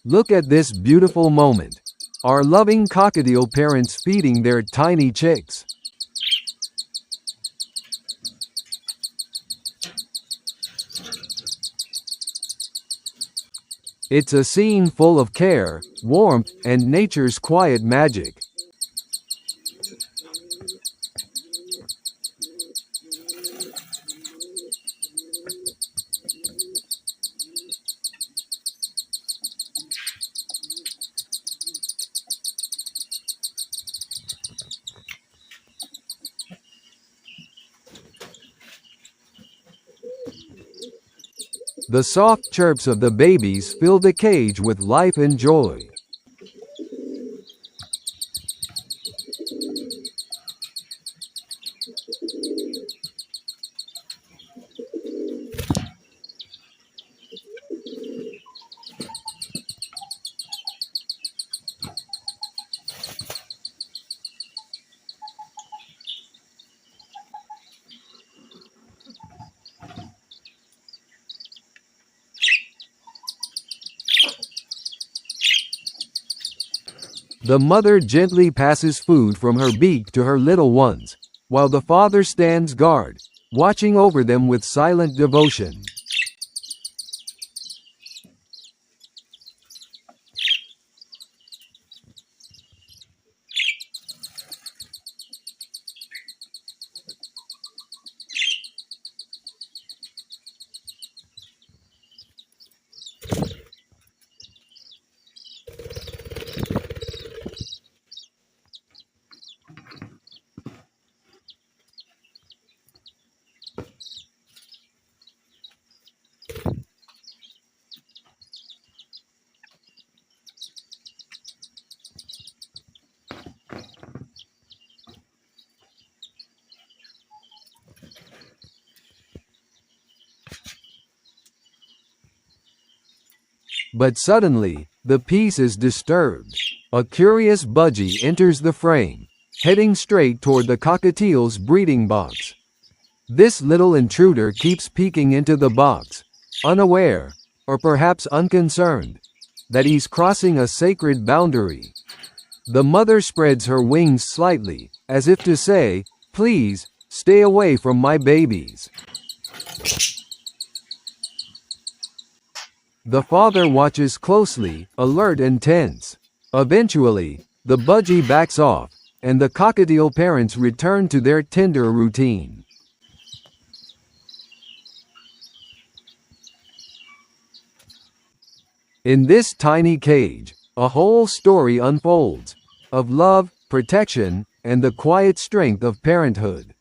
Look at this beautiful moment. Our loving cockatiel parents feeding their tiny chicks. It's a scene full of care, warmth, and nature's quiet magic. The soft chirps of the babies fill the cage with life and joy. The mother gently passes food from her beak to her little ones, while the father stands guard, watching over them with silent devotion. But suddenly, the peace is disturbed. A curious budgie enters the frame, heading straight toward the cockatiel's breeding box. This little intruder keeps peeking into the box, unaware, or perhaps unconcerned, that he's crossing a sacred boundary. The mother spreads her wings slightly, as if to say, "Please, stay away from my babies." The father watches closely, alert and tense. Eventually, the budgie backs off, and the cockatiel parents return to their tender routine. In this tiny cage, a whole story unfolds, of love, protection, and the quiet strength of parenthood.